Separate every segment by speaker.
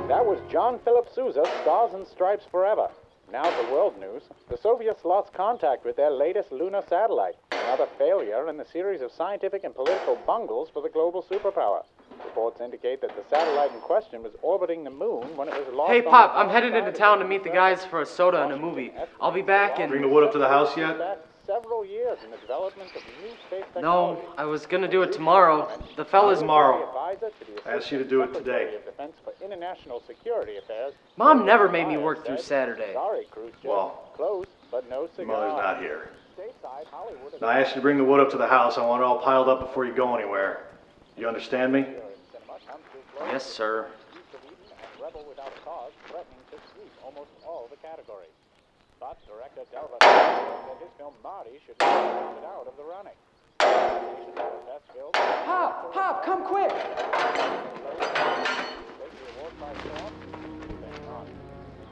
Speaker 1: That was John Philip Sousa, Stars and Stripes Forever. Now for world news. The Soviets lost contact with their latest lunar satellite. Another failure in the series of scientific and political bungles for the global superpower. Reports indicate that the satellite in question was orbiting the moon when it was lost.
Speaker 2: Hey, Pop, I'm headed into town to meet the guys for a soda and a movie. I'll be back in...
Speaker 3: Bring the wood up to the house yet?
Speaker 1: Several years in the development of new space technology.
Speaker 2: No, I was gonna do it tomorrow. The fellas...
Speaker 3: Tomorrow. I asked you to do it today.
Speaker 1: International Security Affairs.
Speaker 2: Mom never made me work through Saturday.
Speaker 1: Sorry, Khrushchev.
Speaker 3: Well,
Speaker 1: close, but no
Speaker 3: your
Speaker 1: cigar.
Speaker 3: mother's not here. Now, I asked you to bring the wood up to the house. I want it all piled up before you go anywhere. You understand me?
Speaker 2: Yes, sir.
Speaker 1: But director Delva said his film Marty should be opted out of the running.
Speaker 2: Pop, come quick!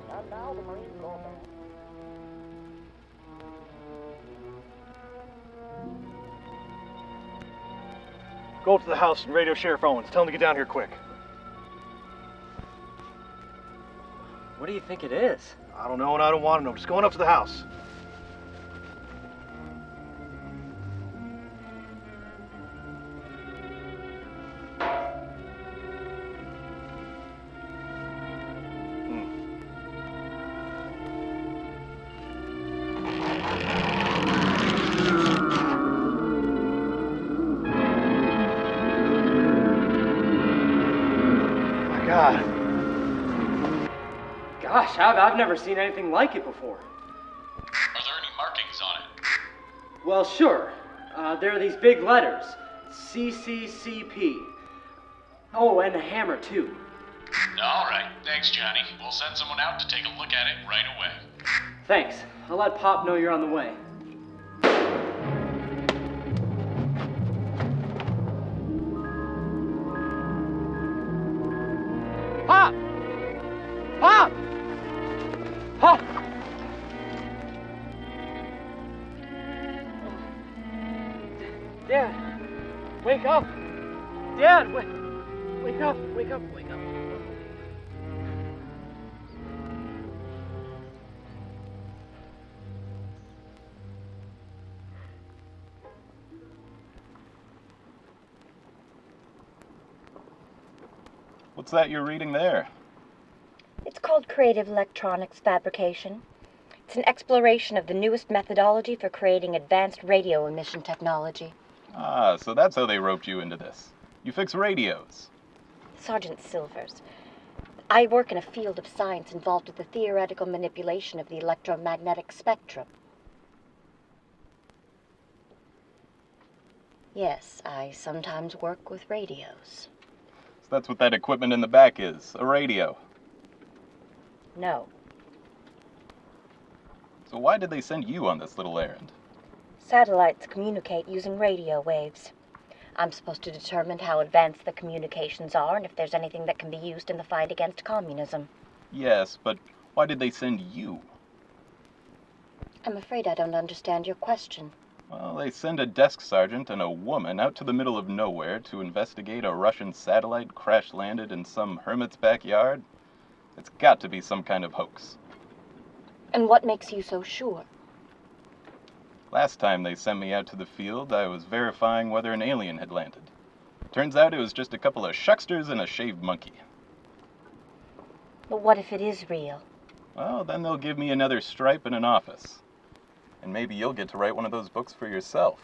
Speaker 1: And now the Marine Corps band.
Speaker 3: Go up to the house and radio Sheriff Owens. Tell him to get down here quick.
Speaker 2: What do you think it is?
Speaker 3: I don't know and I don't want to know. Just going up to the house. My God.
Speaker 2: Gosh, I've never seen anything like it before.
Speaker 4: Are there any markings on it?
Speaker 2: Well, sure. There are these big letters. CCCP. Oh, and a hammer, too.
Speaker 4: All right. Thanks, Johnny. We'll send someone out to take a look at it right away.
Speaker 2: Thanks. I'll let Pop know you're on the way. Pop! Pop! Pop! Dad, wake up! Dad, wake up, wake up, wake up.
Speaker 5: What's that you're reading there?
Speaker 6: It's called Creative Electronics Fabrication. It's an exploration of the newest methodology for creating advanced radio emission technology.
Speaker 5: Ah, so that's how they roped you into this. You fix radios.
Speaker 6: Sergeant Silvers, I work in a field of science involved with the theoretical manipulation of the electromagnetic spectrum. Yes, I sometimes work with radios.
Speaker 5: So that's what that equipment in the back is, a radio.
Speaker 6: No.
Speaker 5: So why did they send you on this little errand?
Speaker 6: Satellites communicate using radio waves. I'm supposed to determine how advanced the communications are and if there's anything that can be used in the fight against communism.
Speaker 5: Yes, but why did they send you?
Speaker 6: I'm afraid I don't understand your question.
Speaker 5: Well, they send a desk sergeant and a woman out to the middle of nowhere to investigate a Russian satellite crash-landed in some hermit's backyard. It's got to be some kind of hoax.
Speaker 6: And what makes you so sure?
Speaker 5: Last time they sent me out to the field, I was verifying whether an alien had landed. Turns out it was just a couple of shucksters and a shaved monkey.
Speaker 6: But what if it is real?
Speaker 5: Well, then they'll give me another stripe and an office. And maybe you'll get to write one of those books for yourself.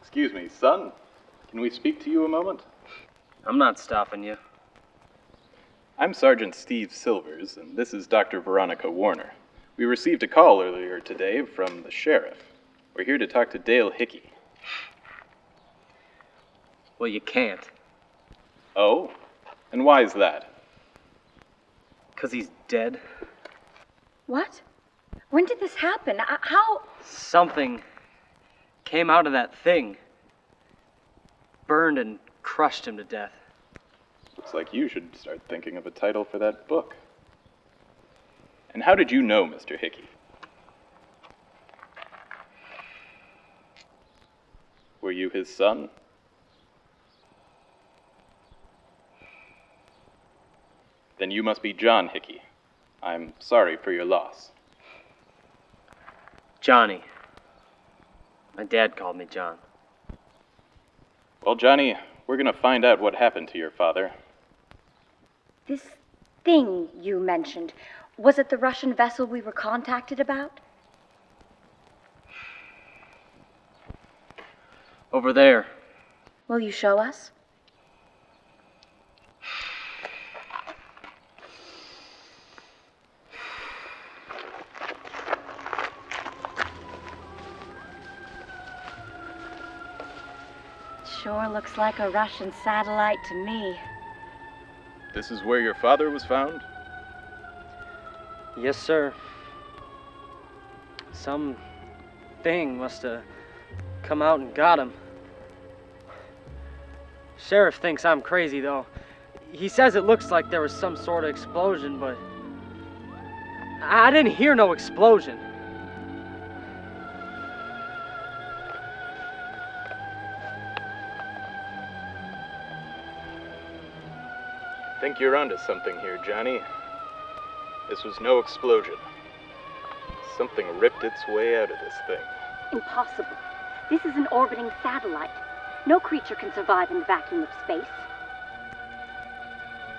Speaker 5: Excuse me, son. Can we speak to you a moment?
Speaker 2: I'm not stopping you.
Speaker 5: I'm Sergeant Steve Silvers, and this is Dr. Veronica Warner. We received a call earlier today from the sheriff. We're here to talk to Dale Hickey.
Speaker 2: Well, you can't.
Speaker 5: Oh? And why is that?
Speaker 2: 'Cause he's dead.
Speaker 6: What? When did this happen? How?
Speaker 2: Something came out of that thing. Burned and crushed him to death.
Speaker 5: Looks like you should start thinking of a title for that book. And how did you know Mr. Hickey? Were you his son? Then you must be John Hickey. I'm sorry for your loss.
Speaker 2: Johnny. My dad called me John.
Speaker 5: Well, Johnny, we're gonna find out what happened to your father.
Speaker 6: This thing you mentioned, was it the Russian vessel we were contacted about?
Speaker 2: Over there.
Speaker 6: Will you show us? Sure looks like a Russian satellite to me.
Speaker 5: This is where your father was found?
Speaker 2: Yes, sir. Some thing must have come out and got him. Sheriff thinks I'm crazy, though. He says it looks like there was some sort of explosion, but I didn't hear no explosion.
Speaker 5: I think you're onto something here, Johnny. This was no explosion. Something ripped its way out of this thing.
Speaker 6: Impossible. This is an orbiting satellite. No creature can survive in the vacuum of space.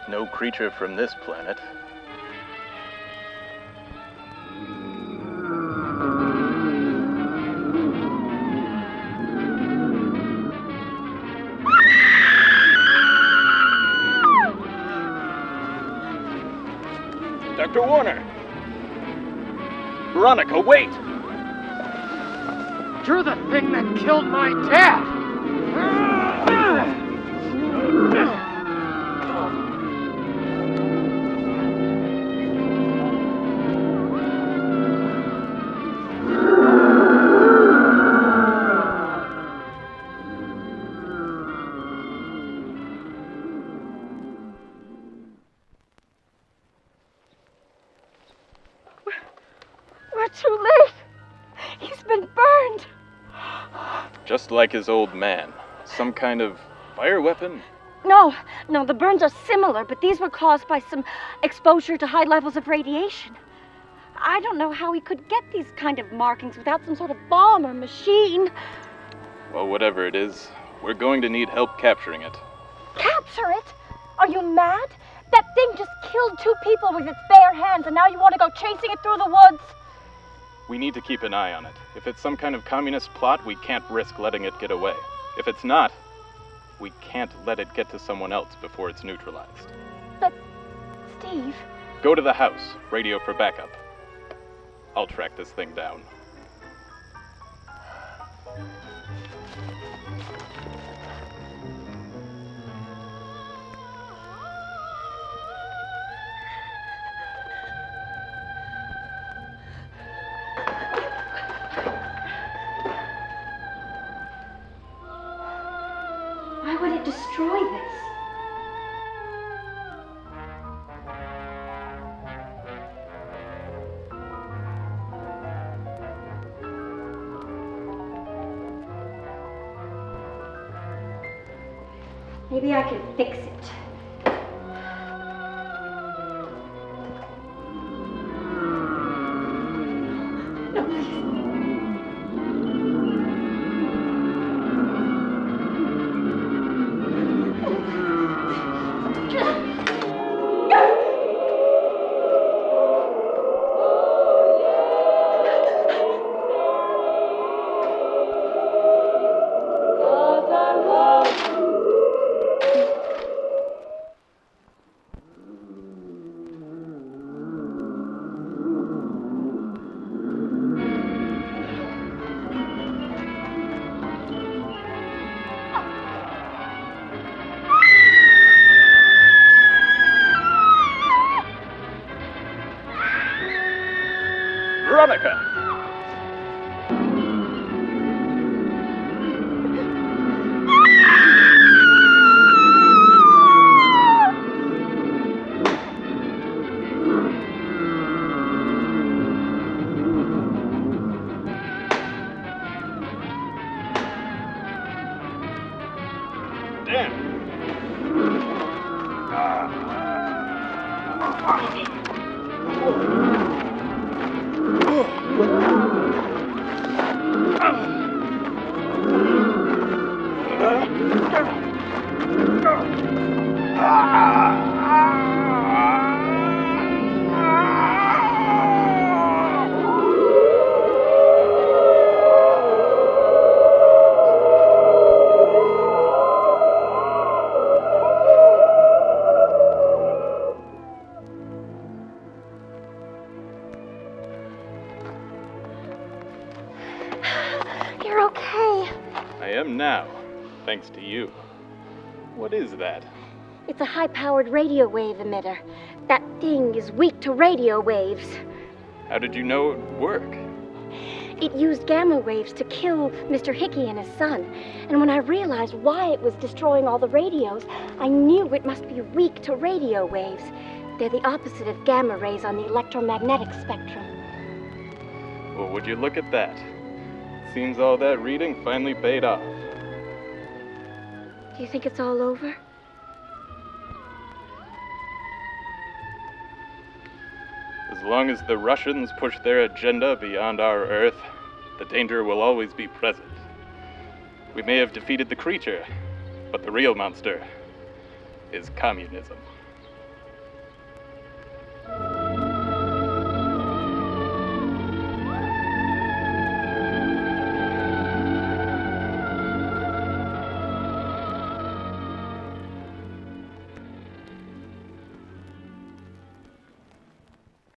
Speaker 5: No creature from this planet. Dr. Warner! Veronica, wait!
Speaker 2: You're the thing that killed my dad!
Speaker 6: We're too late. He's been burned.
Speaker 5: Just like his old man. Some kind of fire weapon?
Speaker 6: No, the burns are similar, but these were caused by some exposure to high levels of radiation. I don't know how he could get these kind of markings without some sort of bomb or machine.
Speaker 5: Well, whatever it is, we're going to need help capturing it.
Speaker 6: Capture it? Are you mad? That thing just killed 2 people with its bare hands, and now you want to go chasing it through the woods?
Speaker 5: We need to keep an eye on it. If it's some kind of communist plot, we can't risk letting it get away. If it's not, we can't let it get to someone else before it's neutralized.
Speaker 6: But, Steve...
Speaker 5: Go to the house, radio for backup. I'll track this thing down.
Speaker 6: Why would it destroy this? Maybe I can fix it. No, please.
Speaker 5: Veronica!
Speaker 6: You're okay.
Speaker 5: I am now, thanks to you. What is that?
Speaker 6: It's a high-powered radio wave emitter. That thing is weak to radio waves.
Speaker 5: How did you know it would work?
Speaker 6: It used gamma waves to kill Mr. Hickey and his son. And when I realized why it was destroying all the radios, I knew it must be weak to radio waves. They're the opposite of gamma rays on the electromagnetic spectrum.
Speaker 5: Well, would you look at that? Seems all that reading finally paid off.
Speaker 6: Do you think it's all over?
Speaker 5: As long as the Russians push their agenda beyond our Earth, the danger will always be present. We may have defeated the creature, but the real monster is communism.